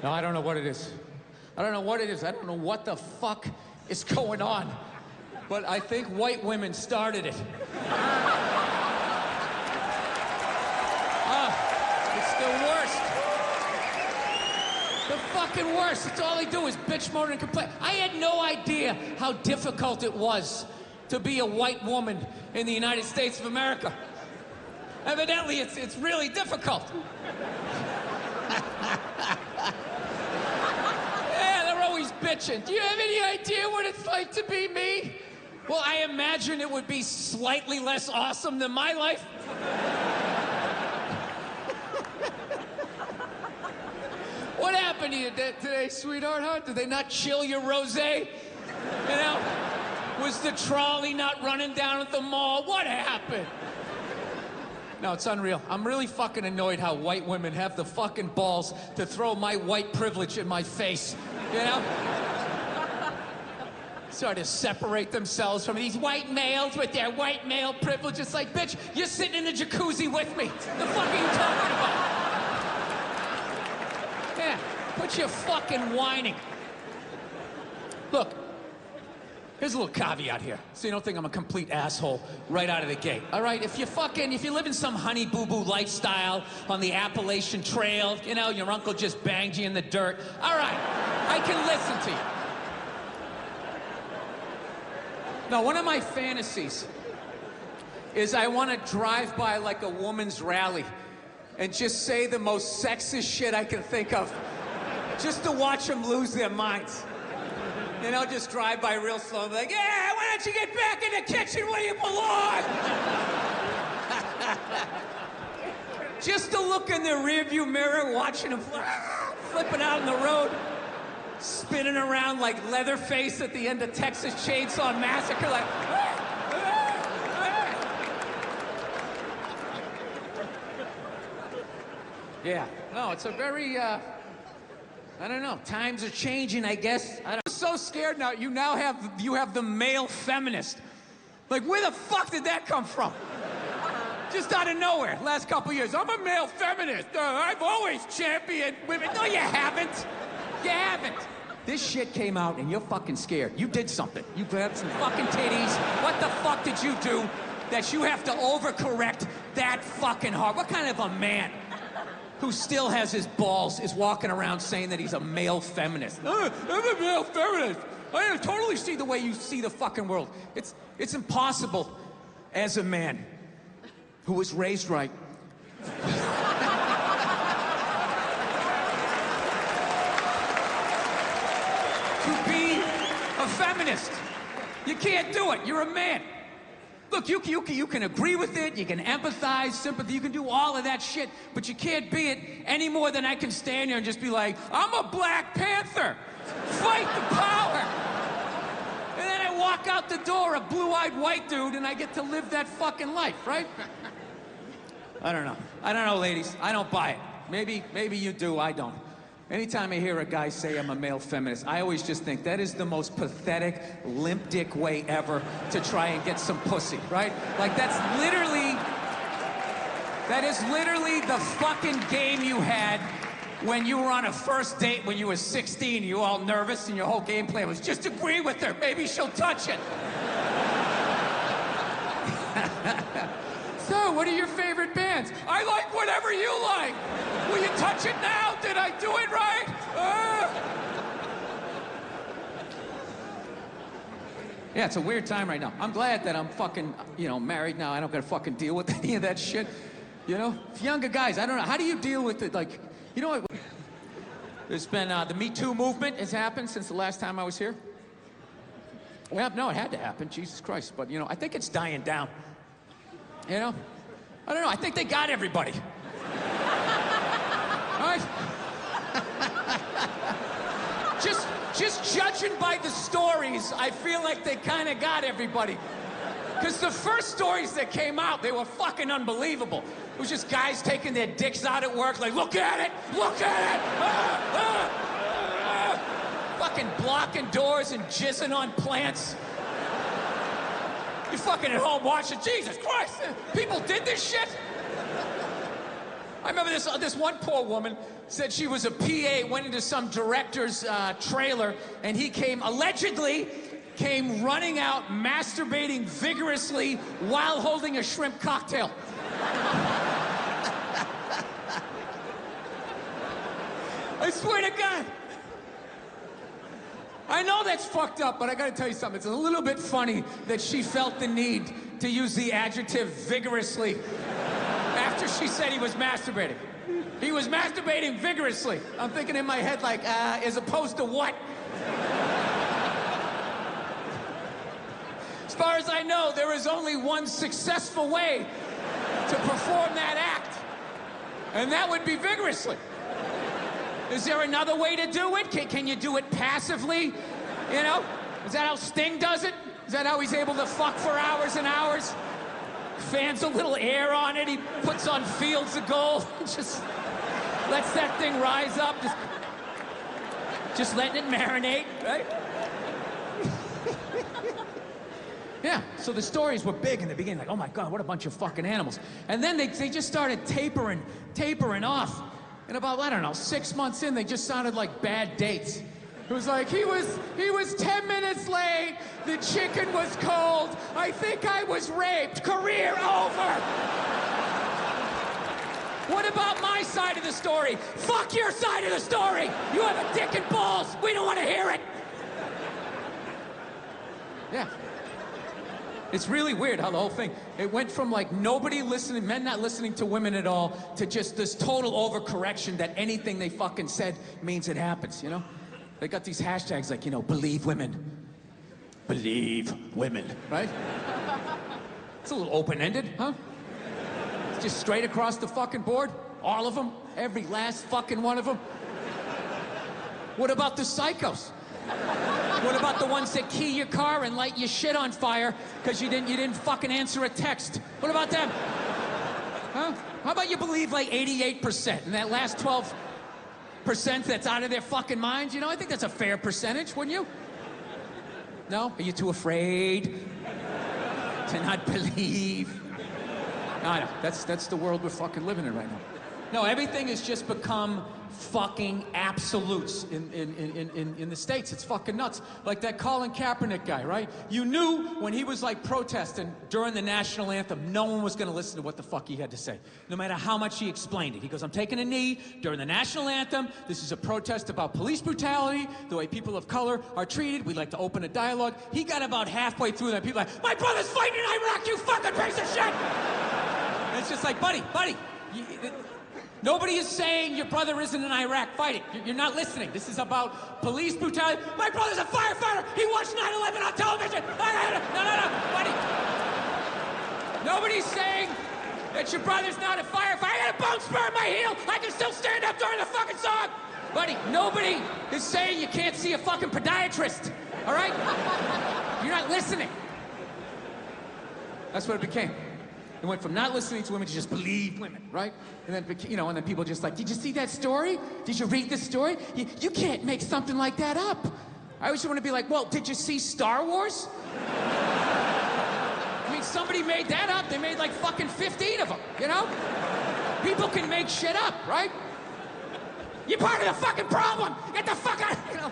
No, I don't know what it is. I don't know what it is. I don't know what the fuck is going on. But I think white women started it. It's the worst. The fucking worst. It's all they do is bitch, moan, and complain. I had no idea how difficult it was to be a white woman in the United States of America. Evidently, it's really difficult. Yeah, they're always bitching. Do you have any idea what it's like to be me? Well, I imagine it would be slightly less awesome than my life. What happened to you today, sweetheart, huh? Did they not chill your rosé? You know? Was the trolley not running down at the mall? What happened? No, it's unreal. I'm really fucking annoyed how white women have the fucking balls to throw my white privilege in my face, you know? Sort of separate themselves from these white males with their white male privilege. It's like, bitch, you're sitting in the jacuzzi with me. The fuck are you talking about? Yeah, quit your fucking whining. Look, here's a little caveat here, so you don't think I'm a complete asshole right out of the gate, all right? If you live in some honey boo-boo lifestyle on the Appalachian Trail, you know, your uncle just banged you in the dirt, all right, I can listen to you. No, one of my fantasies is I want to drive by like a woman's rally and just say the most sexist shit I can think of, just to watch them lose their minds. You know, just drive by real slow and be like, yeah, why don't you get back in the kitchen where you belong? Just to look in the rearview mirror, watching them flipping out on the road, spinning around like Leatherface at the end of Texas Chainsaw Massacre, like, yeah, no, it's a very, I don't know, times are changing, I guess. I'm so scared now, you have the male feminist. Like, where the fuck did that come from? Just out of nowhere, last couple years. I'm a male feminist. I've always championed women. No, you haven't. You haven't. This shit came out and you're fucking scared. You did something. You grabbed some fucking titties. What the fuck did you do that you have to overcorrect that fucking hard? What kind of a man who still has his balls is walking around saying that he's a male feminist? I'm a male feminist. I totally see the way you see the fucking world. It's impossible as a man who was raised right. To be a feminist. You can't do it. You're a man. Look, you can agree with it, you can empathize, sympathy, you can do all of that shit, but you can't be it any more than I can stand here and just be like, I'm a Black Panther. Fight the power. And then I walk out the door, a blue-eyed white dude, and I get to live that fucking life, right? I don't know. I don't know, ladies. I don't buy it. Maybe you do, I don't. Anytime I hear a guy say I'm a male feminist, I always just think that is the most pathetic, limp dick way ever to try and get some pussy, right? Like, that is literally the fucking game you had when you were on a first date when you were 16, you were all nervous, and your whole game plan was just agree with her, maybe she'll touch it. So, what are your favorite bands? I like whatever you like. Will you touch it now? Did I do it right? Yeah, it's a weird time right now. I'm glad that I'm fucking, married now. I don't gotta fucking deal with any of that shit. You know? Younger guys, I don't know. How do you deal with it? Like, you know what? There's been, the Me Too movement has happened since the last time I was here. Well, no, it had to happen. Jesus Christ. But, I think it's dying down. You know? I don't know. I think they got everybody. All right? Just judging by the stories, I feel like they kind of got everybody. Because the first stories that came out, they were fucking unbelievable. It was just guys taking their dicks out at work, like, look at it! Look at it! Fucking blocking doors and jizzing on plants. You're fucking at home watching, Jesus Christ, people did this shit? I remember this one poor woman said she was a PA, went into some director's trailer, and he allegedly came running out, masturbating vigorously while holding a shrimp cocktail. I swear to God. I know that's fucked up, but I gotta tell you something. It's a little bit funny that she felt the need to use the adjective vigorously after she said he was masturbating. He was masturbating vigorously. I'm thinking in my head, like, as opposed to what? As far as I know, there is only one successful way to perform that act, and that would be vigorously. Is there another way to do it? Can you do it passively? You know? Is that how Sting does it? Is that how he's able to fuck for hours and hours? Fans a little air on it, he puts on fields of gold, just lets that thing rise up, just letting it marinate, right? Yeah, so the stories were big in the beginning, like, oh my God, what a bunch of fucking animals. And then they just started tapering off. And about, I don't know, 6 months in, they just sounded like bad dates. It was like, he was 10 minutes late, the chicken was cold, I think I was raped, career over. What about my side of the story? Fuck your side of the story. You have a dick and balls. We don't want to hear it. Yeah. It's really weird how the whole thing, it went from like nobody listening, men not listening to women at all, to just this total overcorrection that anything they fucking said means it happens, you know? They got these hashtags like, you know, believe women. Believe women, right? It's a little open-ended, huh? It's just straight across the fucking board. All of them. Every last fucking one of them. What about the psychos? What about the ones that key your car and light your shit on fire because you didn't fucking answer a text? What about them? Huh? How about you believe like 88% and that last 12% that's out of their fucking minds? You know, I think that's a fair percentage, wouldn't you? No? Are you too afraid to not believe? No, that's the world we're fucking living in right now. No, everything has just become fucking absolutes in the States. It's fucking nuts. Like that Colin Kaepernick guy, right? You knew when he was like protesting during the national anthem, no one was gonna listen to what the fuck he had to say. No matter how much he explained it. He goes, I'm taking a knee during the national anthem. This is a protest about police brutality, the way people of color are treated. We'd like to open a dialogue. He got about halfway through that. People are like, my brother's fighting in Iraq, you fucking piece of shit! And it's just like, buddy, nobody is saying your brother isn't in Iraq fighting. You're not listening. This is about police brutality. My brother's a firefighter. He watched 9/11 on television. No, buddy. Nobody's saying that your brother's not a firefighter. I got a bone spur in my heel. I can still stand up during the fucking song. Buddy, nobody is saying you can't see a fucking podiatrist. All right? You're not listening. That's what it became. It went from not listening to women to just believe women, right? And then, you know, and then people just like, did you see that story? Did you read this story? You can't make something like that up. I always want to be like, well, did you see Star Wars? I mean, somebody made that up. They made like fucking 15 of them, you know? People can make shit up, right? You're part of the fucking problem. Get the fuck out, you know?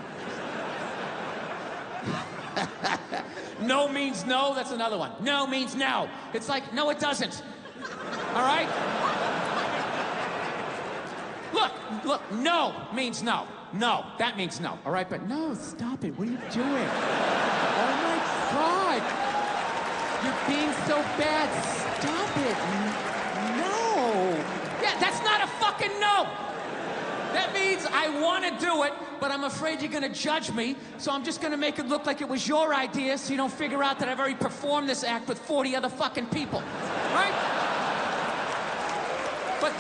No means no, that's another one. No means no. It's like, no, it doesn't. All right? Look, no means no. No, that means no, all right? But no, stop it. What are you doing? Oh my God. You're being so bad. Stop it. No. Yeah, that's not a fucking no. That means I want to do it, but I'm afraid you're going to judge me, so I'm just going to make it look like it was your idea so you don't figure out that I've already performed this act with 40 other fucking people. Right? But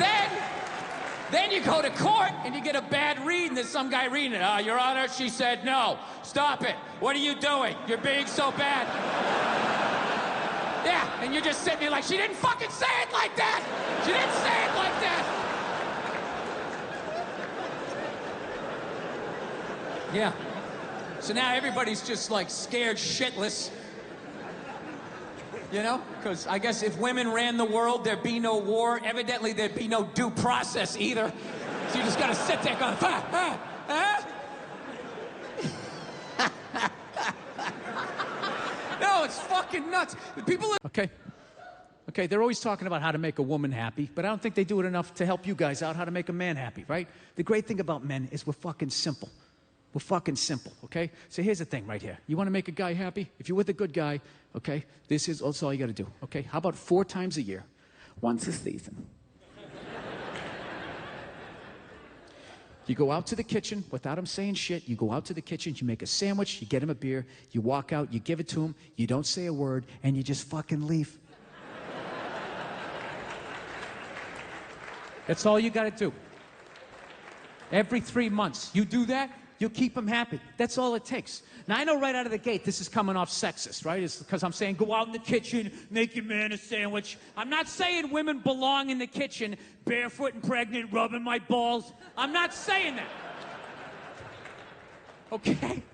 then you go to court and you get a bad read and there's some guy reading it. Your Honor, she said no. Stop it. What are you doing? You're being so bad. Yeah, and you're just sitting there like, she didn't fucking say it like that. She didn't say it like that. Yeah. So now everybody's just like scared shitless. You know? Because I guess if women ran the world, there'd be no war. Evidently, there'd be no due process either. So you just gotta sit there going, No, it's fucking nuts. People are... Okay, they're always talking about how to make a woman happy, but I don't think they do it enough to help you guys out how to make a man happy, right? The great thing about men is we're fucking simple. We're fucking simple, okay? So here's the thing right here. You want to make a guy happy? If you're with a good guy, okay, that's all you got to do, okay? How about 4 times a year? Once a season. You go out to the kitchen without him saying shit. You go out to the kitchen, you make a sandwich, you get him a beer, you walk out, you give it to him, you don't say a word, and you just fucking leave. That's all you got to do. Every 3 months, you do that, you'll keep him happy. That's all it takes. Now, I know right out of the gate this is coming off sexist, right? It's because I'm saying go out in the kitchen, make your man a sandwich. I'm not saying women belong in the kitchen, barefoot and pregnant, rubbing my balls. I'm not saying that. Okay?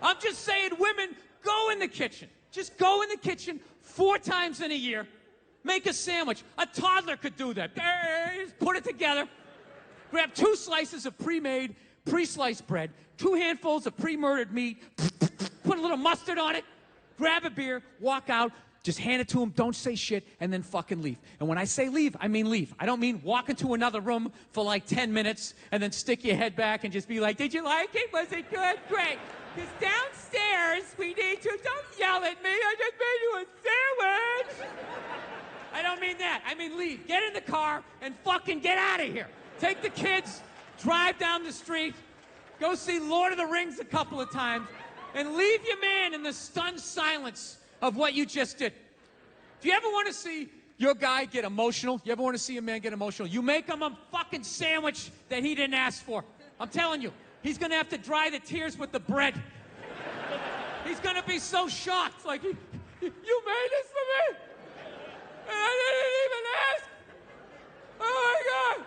I'm just saying women, go in the kitchen. Just go in the kitchen 4 times in a year. Make a sandwich. A toddler could do that. Just put it together. Grab 2 slices of pre-made, pre-sliced bread, 2 handfuls of pre-murdered meat, put a little mustard on it, grab a beer, walk out, just hand it to him, don't say shit, and then fucking leave. And when I say leave, I mean leave. I don't mean walk into another room for like 10 minutes and then stick your head back and just be like, did you like it? Was it good? Great. Because downstairs, we need to, don't yell at me, I just made you a sandwich. I don't mean that. I mean leave. Get in the car and fucking get out of here. Take the kids, drive down the street, go see Lord of the Rings a couple of times, and leave your man in the stunned silence of what you just did. If you ever want to see your guy get emotional, you ever want to see a man get emotional, you make him a fucking sandwich that he didn't ask for. I'm telling you, he's going to have to dry the tears with the bread. He's going to be so shocked, like, you made this for me? And I didn't even ask. Oh my God.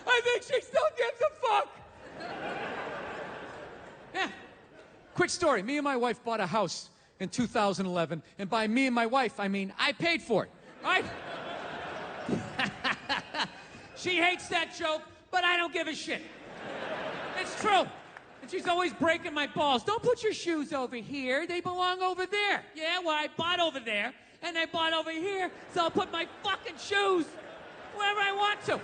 I think she still gives a fuck. Yeah. Quick story. Me and my wife bought a house in 2011. And by me and my wife, I mean I paid for it. Right? She hates that joke, but I don't give a shit. It's true. And she's always breaking my balls. Don't put your shoes over here. They belong over there. Yeah, well, I bought over there, and I bought over here, so I'll put my fucking shoes wherever I want to.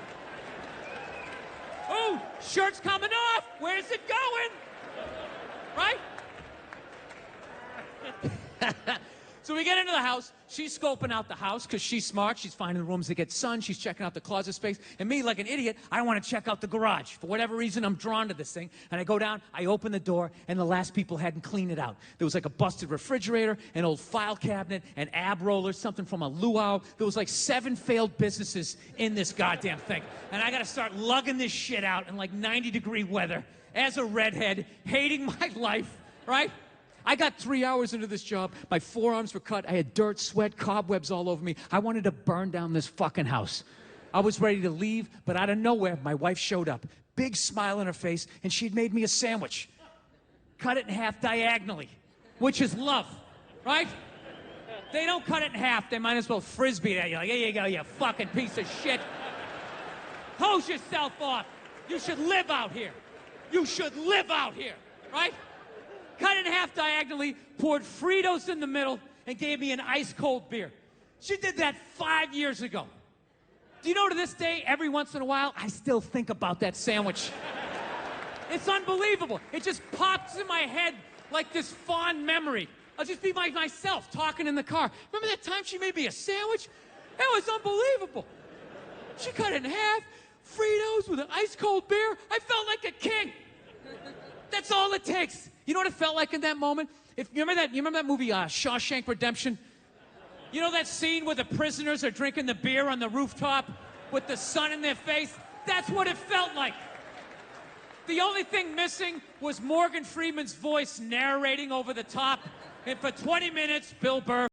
Oh, shirt's coming off. Where's it going? Right? So we get into the house. She's scoping out the house because she's smart. She's finding the rooms that get sun. She's checking out the closet space. And me, like an idiot, I want to check out the garage. For whatever reason, I'm drawn to this thing. And I go down, I open the door, and the last people hadn't cleaned it out. There was like a busted refrigerator, an old file cabinet, an ab roller, something from a luau. There was like 7 failed businesses in this goddamn thing. And I got to start lugging this shit out in like 90-degree weather as a redhead, hating my life, right? I got 3 hours into this job. My forearms were cut. I had dirt, sweat, cobwebs all over me. I wanted to burn down this fucking house. I was ready to leave, but out of nowhere, my wife showed up. Big smile on her face, and she'd made me a sandwich. Cut it in half diagonally, which is love, right? They don't cut it in half. They might as well frisbee it at you. Like, here you go, you fucking piece of shit. Hose yourself off. You should live out here. You should live out here, right? Cut it in half diagonally, poured Fritos in the middle, and gave me an ice-cold beer. She did that 5 years ago. Do you know to this day, every once in a while, I still think about that sandwich. It's unbelievable. It just pops in my head like this fond memory. I'll just be myself talking in the car. Remember that time she made me a sandwich? That was unbelievable. She cut it in half, Fritos with an ice-cold beer. I felt like a king. That's all it takes. You know what it felt like in that moment? You remember that movie, Shawshank Redemption? You know that scene where the prisoners are drinking the beer on the rooftop with the sun in their face? That's what it felt like. The only thing missing was Morgan Freeman's voice narrating over the top. And for 20 minutes, Bill Burr